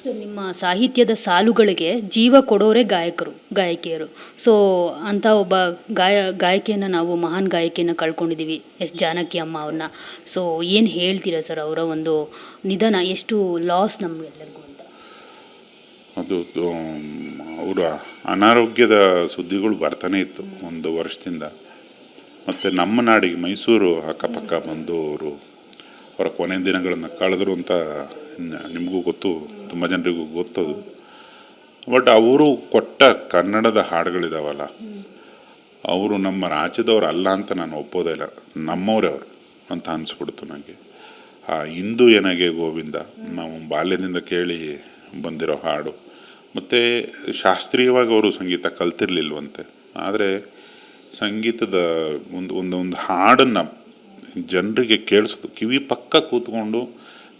Sir, ನಿಮ್ಮ ಸಾಹಿತ್ಯದ ಸಾಲುಗಳಿಗೆ ಜೀವ ಕೊಡೋರೇ ಗಾಯಕಿಯರು. ಸೊ ಅಂಥ ಒಬ್ಬ ಗಾಯಕಿಯನ್ನು ನಾವು ಮಹಾನ್ ಗಾಯಕಿಯನ್ನು ಕಳ್ಕೊಂಡಿದ್ದೀವಿ, ಎಸ್ ಜಾನಕಿ ಅಮ್ಮ ಅವ್ರನ್ನ. ಸೊ ಏನು ಹೇಳ್ತೀರಾ ಸರ್, ಅವರ ಒಂದು ನಿಧನ ಎಷ್ಟು ಲಾಸ್ ನಮಗೆಲ್ಲರಿಗೂ ಅಂತ? ಅದು ಅವರ ಅನಾರೋಗ್ಯದ ಸುದ್ದಿಗಳು ಬರ್ತಾನೆ ಇತ್ತು ಒಂದು ವರ್ಷದಿಂದ. ಮತ್ತು ನಮ್ಮ ನಾಡಿಗೆ ಮೈಸೂರು ಅಕ್ಕಪಕ್ಕ ಬಂದು ಅವರ ಕೊನೆ ದಿನಗಳನ್ನು ಕಳೆದ್ರು ಅಂತ ನಿಮಗೂ ಗೊತ್ತು, ತುಂಬ ಜನರಿಗೂ ಗೊತ್ತದು. ಬಟ್ ಅವರು ಕೊಟ್ಟ ಕನ್ನಡದ ಹಾಡುಗಳಿದಾವಲ್ಲ, ಅವರು ನಮ್ಮ ರಾಜ್ಯದವ್ರು ಅಲ್ಲ ಅಂತ ನಾನು ಒಪ್ಪೋದೇ ಇಲ್ಲ, ನಮ್ಮವರೇ ಅವರು ಅಂತ ಅನಿಸ್ಬಿಡ್ತು ನನಗೆ. ಆ ಇಂದು ಎನಗೆ ಗೋವಿಂದ ನಾವು ಬಾಲ್ಯದಿಂದ ಕೇಳಿ ಬಂದಿರೋ ಹಾಡು. ಮತ್ತು ಶಾಸ್ತ್ರೀಯವಾಗಿ ಅವರು ಸಂಗೀತ ಕಲ್ತಿರ್ಲಿಲ್ವಂತೆ, ಆದರೆ ಸಂಗೀತದ ಒಂದು ಹಾಡನ್ನು ಜನರಿಗೆ ಕೇಳಿಸೋದು, ಕಿವಿ ಪಕ್ಕ ಕೂತ್ಕೊಂಡು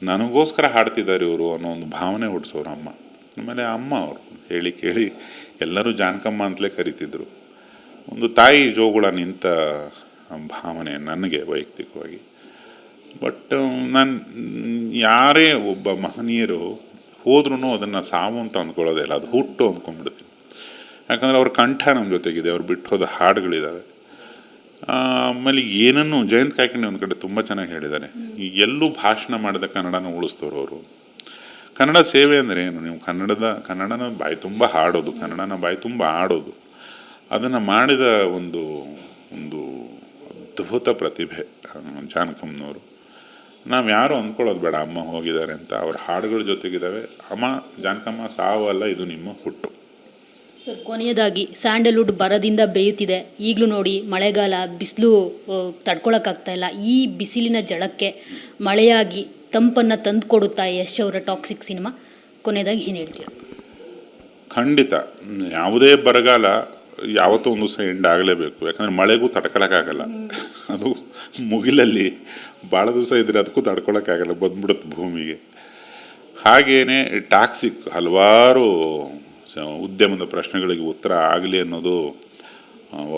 ನನಗೋಸ್ಕರ ಹಾಡ್ತಿದ್ದಾರೆ ಇವರು ಅನ್ನೋ ಒಂದು ಭಾವನೆ ಹುಟ್ಟಿಸೋರು ಅಮ್ಮ. ಆಮೇಲೆ ಅಮ್ಮ ಅವರು ಹೇಳಿ ಕೇಳಿ ಎಲ್ಲರೂ ಜಾನಕಮ್ಮ ಅಂತಲೇ ಕರಿತಿದ್ರು. ಒಂದು ತಾಯಿ ಜೋಗುಳ ನಿಂತ ಭಾವನೆ ನನಗೆ ವೈಯಕ್ತಿಕವಾಗಿ. ಬಟ್ ನಾನು ಯಾರೇ ಒಬ್ಬ ಮಹನೀಯರು ಹೋದ್ರೂ ಅದನ್ನು ಸಾವು ಅಂತ ಅಂದ್ಕೊಳ್ಳೋದೇ ಇಲ್ಲ, ಅದು ಹುಟ್ಟು ಅಂದ್ಕೊಂಡ್ಬಿಡ್ತೀನಿ. ಯಾಕಂದರೆ ಅವ್ರ ಕಂಠ ನಮ್ಮ ಜೊತೆಗಿದೆ, ಅವ್ರು ಬಿಟ್ಟು ಹೋದ ಹಾಡುಗಳಿದ್ದಾವೆ. ಆಮೇಲೆ ಏನನ್ನು ಜಯಂತ್ ಕಾಯ್ಕಿಣಿ ಒಂದು ಕಡೆ ತುಂಬ ಚೆನ್ನಾಗಿ ಹೇಳಿದ್ದಾರೆ, ಎಲ್ಲೂ ಭಾಷಣ ಮಾಡಿದ ಕನ್ನಡನ ಉಳಿಸ್ತವ್ರು ಅವರು. ಕನ್ನಡ ಸೇವೆ ಅಂದರೆ ಏನು? ನೀವು ಕನ್ನಡನ ಬಾಯಿ ತುಂಬ ಹಾಡೋದು, ಕನ್ನಡನ ಬಾಯಿ ತುಂಬ ಆಡೋದು, ಅದನ್ನು ಮಾಡಿದ ಒಂದು ಒಂದು ಅದ್ಭುತ ಪ್ರತಿಭೆ ಜಾನಕಮ್ಮನವರು. ನಾವು ಯಾರು ಅಂದ್ಕೊಳ್ಳೋದು ಬೇಡ ಅಮ್ಮ ಹೋಗಿದ್ದಾರೆ ಅಂತ, ಅವ್ರ ಹಾಡುಗಳ ಜೊತೆಗಿದ್ದಾವೆ. ಅಮ್ಮ ಜಾನಕಮ್ಮ ಸಾವು ಅಲ್ಲ, ಇದು ನಿಮ್ಮ ಹುಟ್ಟು. ಸರ್, ಕೊನೆಯದಾಗಿ ಸ್ಯಾಂಡಲ್ವುಡ್ ಬರದಿಂದ ಬೇಯುತ್ತಿದೆ. ಈಗಲೂ ನೋಡಿ, ಮಳೆಗಾಲ, ಬಿಸಿಲು ತಡ್ಕೊಳಕ್ಕಾಗ್ತಾ ಇಲ್ಲ. ಈ ಬಿಸಿಲಿನ ಜಳಕ್ಕೆ ಮಳೆಯಾಗಿ ತಂಪನ್ನು ತಂದು ಕೊಡುತ್ತಾ ಯಶ್ ಅವರ ಟಾಕ್ಸಿಕ್ ಸಿನಿಮಾ? ಕೊನೆಯದಾಗಿ ಏನು ಹೇಳ್ತೀರಾ? ಖಂಡಿತ ಯಾವುದೇ ಬರಗಾಲ ಯಾವತ್ತೂ ಒಂದು ದಿವಸ ಎಂಡ್ ಆಗಲೇಬೇಕು. ಯಾಕಂದರೆ ಮಳೆಗೂ ತಡ್ಕೊಳಕ್ಕಾಗಲ್ಲ, ಅದು ಮುಗಿಲಲ್ಲಿ ಭಾಳ ದಿವಸ ಇದ್ದರೆ ಅದಕ್ಕೂ ತಡ್ಕೊಳಕ್ಕಾಗಲ್ಲ, ಬಂದ್ಬಿಡುತ್ತೆ ಭೂಮಿಗೆ. ಹಾಗೇನೆ ಟಾಕ್ಸಿಕ್ ಹಲವಾರು ಉದ್ಯಮದ ಪ್ರಶ್ನೆಗಳಿಗೆ ಉತ್ತರ ಆಗಲಿ ಅನ್ನೋದು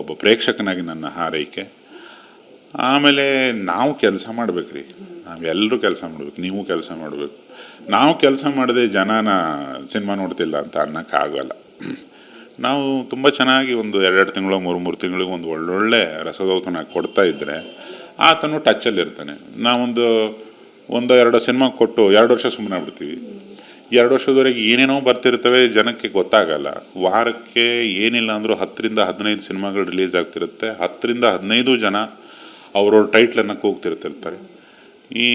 ಒಬ್ಬ ಪ್ರೇಕ್ಷಕನಾಗಿ ನನ್ನ ಹಾರೈಕೆ. ಆಮೇಲೆ ನಾವು ಕೆಲಸ ಮಾಡ್ಬೇಕ್ರಿ, ನಾವೆಲ್ಲರೂ ಕೆಲಸ ಮಾಡ್ಬೇಕು, ನೀವು ಕೆಲಸ ಮಾಡಬೇಕು. ನಾವು ಕೆಲಸ ಮಾಡದೆ ಜನನ ಸಿನಿಮಾ ನೋಡ್ತಿಲ್ಲ ಅಂತ ಅನ್ನೋಕ್ಕಾಗಲ್ಲ. ನಾವು ತುಂಬ ಚೆನ್ನಾಗಿ ಒಂದು 2 ತಿಂಗಳು 3 ತಿಂಗಳಿಗೆ ಒಂದು ಒಳ್ಳೊಳ್ಳೆ ರಸದೌತಣ ಕೊಡ್ತಾ ಇದ್ದರೆ ಆತನು ಟಚ್ಚಲ್ಲಿರ್ತಾನೆ. ನಾವೊಂದು 1-2 ಸಿನಿಮಾ ಕೊಟ್ಟು 2 ವರ್ಷ ಸುಮ್ಮನೆ ಆಗ್ಬಿಡ್ತೀವಿ. 2 ವರ್ಷದವರೆಗೆ ಏನೇನೋ ಬರ್ತಿರ್ತವೆ, ಜನಕ್ಕೆ ಗೊತ್ತಾಗಲ್ಲ. ವಾರಕ್ಕೆ ಏನಿಲ್ಲ ಅಂದರೂ 10-15 ಸಿನಿಮಾಗಳು ರಿಲೀಸ್ ಆಗ್ತಿರುತ್ತೆ. 10-15 ಜನ ಅವ್ರವ್ರ ಟೈಟ್ಲನ್ನು ಕೂಗ್ತಿರ್ತಿರ್ತಾರೆ. ಈ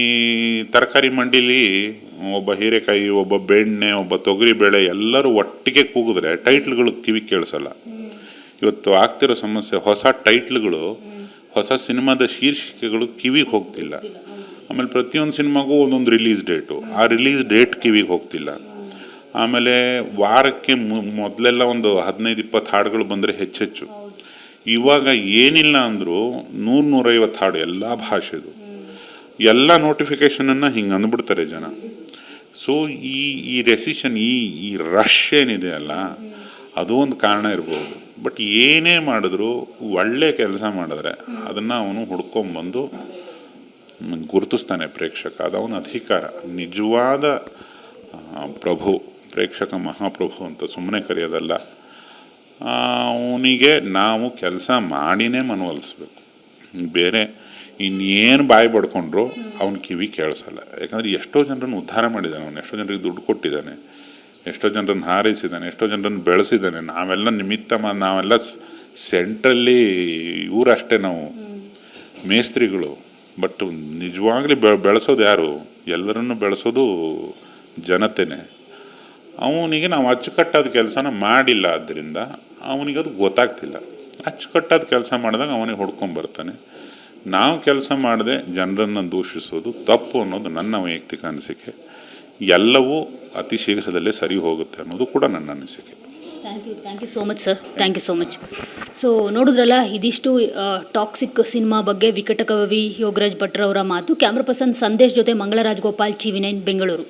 ತರಕಾರಿ ಮಂಡಿಲಿ ಒಬ್ಬ ಹೀರೆಕಾಯಿ, ಒಬ್ಬ ಬೆಣ್ಣೆ, ಒಬ್ಬ ತೊಗರಿಬೇಳೆ ಎಲ್ಲರೂ ಒಟ್ಟಿಗೆ ಕೂಗಿದ್ರೆ ಟೈಟ್ಲ್ಗಳು ಕಿವಿ ಕೇಳಿಸಲ್ಲ. ಇವತ್ತು ಆಗ್ತಿರೋ ಸಮಸ್ಯೆ, ಹೊಸ ಟೈಟ್ಲ್ಗಳು, ಹೊಸ ಸಿನಿಮಾದ ಶೀರ್ಷಿಕೆಗಳು ಕಿವಿಗೆ ಹೋಗ್ತಿಲ್ಲ. ಆಮೇಲೆ ಪ್ರತಿಯೊಂದು ಸಿನಿಮಾಗೂ ಒಂದೊಂದು ರಿಲೀಸ್ ಡೇಟು, ಆ ರಿಲೀಸ್ ಡೇಟ್ ಕಿವಿಗೆ ಹೋಗ್ತಿಲ್ಲ. ಆಮೇಲೆ ವಾರಕ್ಕೆ ಮೊದಲೆಲ್ಲ ಒಂದು 15-20 ಹಾಡುಗಳು ಬಂದರೆ ಹೆಚ್ಚೆಚ್ಚು. ಇವಾಗ ಏನಿಲ್ಲ ಅಂದರೂ 100-150 ಹಾಡು, ಎಲ್ಲ ಭಾಷೆದು, ಎಲ್ಲ ನೋಟಿಫಿಕೇಷನನ್ನು ಹಿಂಗೆ ಅಂದ್ಬಿಡ್ತಾರೆ ಜನ. ಸೊ ಈ ರೆಸಿಷನ್, ಈ ರಶ್ ಏನಿದೆ ಅಲ್ಲ, ಅದು ಒಂದು ಕಾರಣ ಇರ್ಬೋದು. ಬಟ್ ಏನೇ ಮಾಡಿದ್ರು ಒಳ್ಳೆ ಕೆಲಸ ಮಾಡಿದ್ರೆ ಅದನ್ನು ಅವನು ಹುಡ್ಕೊಂಬಂದು ಗುರುತಿಸ್ತಾನೆ ಪ್ರೇಕ್ಷಕ. ಅದು ಅವನ ಅಧಿಕಾರ. ನಿಜವಾದ ಪ್ರಭು, ಪ್ರೇಕ್ಷಕ ಮಹಾಪ್ರಭು ಅಂತ ಸುಮ್ಮನೆ ಕರೆಯೋದಲ್ಲ. ಅವನಿಗೆ ನಾವು ಕೆಲಸ ಮಾಡಿನೇ ಮನವೊಲಿಸ್ಬೇಕು. ಬೇರೆ ಇನ್ನೇನು ಬಾಯಿ ಬಡ್ಕೊಂಡ್ರು ಅವನ ಕಿವಿ ಕೇಳಿಸಲ್ಲ. ಯಾಕಂದರೆ ಎಷ್ಟೋ ಜನರನ್ನು ಉದ್ಧಾರ ಮಾಡಿದ್ದಾನೆ ಅವನು, ಎಷ್ಟೋ ಜನರಿಗೆ ದುಡ್ಡು ಕೊಟ್ಟಿದ್ದಾನೆ, ಎಷ್ಟೋ ಜನರನ್ನು ಹಾರೈಸಿದ್ದಾನೆ, ಎಷ್ಟೋ ಜನರನ್ನು ಬೆಳೆಸಿದ್ದಾನೆ. ನಾವೆಲ್ಲ ನಾವೆಲ್ಲ ಸೆಂಟ್ರಲ್ಲಿ ಇವರಷ್ಟೇ, ನಾವು ಮೇಸ್ತ್ರಿಗಳು. ಬಟ್ ನಿಜವಾಗ್ಲೂ ಬೆಳೆಸೋದು ಯಾರು? ಎಲ್ಲರನ್ನು ಬೆಳೆಸೋದು ಜನತೆನೇ. ಅವನಿಗೆ ನಾವು ಅಚ್ಚುಕಟ್ಟಾದ ಕೆಲಸನ ಮಾಡಿಲ್ಲ, ಆದ್ದರಿಂದ ಅವನಿಗದು ಗೊತ್ತಾಗ್ತಿಲ್ಲ. ಅಚ್ಚುಕಟ್ಟಾದ ಕೆಲಸ ಮಾಡಿದಾಗ ಅವನಿಗೆ ಹೊಡ್ಕೊಂಬರ್ತಾನೆ. ನಾವು ಕೆಲಸ ಮಾಡದೆ ಜನರನ್ನು ದೂಷಿಸೋದು ತಪ್ಪು ಅನ್ನೋದು ನನ್ನ ವೈಯಕ್ತಿಕ ಅನಿಸಿಕೆ. ಎಲ್ಲವೂ ಅತಿ ಶೀಘ್ರದಲ್ಲೇ ಸರಿ ಹೋಗುತ್ತೆ ಅನ್ನೋದು ಕೂಡ ನನ್ನ ಅನಿಸಿಕೆ. Thank you so much sir, thank you so much. So ನೋಡಿದ್ರಲ್ಲ, ಇದಿಷ್ಟು ಟಾಕ್ಸಿಕ್ ಸಿನಿಮಾ ಬಗ್ಗೆ ವಿಕಟಕವಿ ಯೋಗರಾಜ್ ಭಟ್ರವರ ಮಾತು. ಕ್ಯಾಮ್ರಾ ಪರ್ಸನ್ ಸಂದೇಶ್ ಜೊತೆ ಮಂಗಳರಾಜ್ ಗೋಪಾಲ್, TV9 ಬೆಂಗಳೂರು.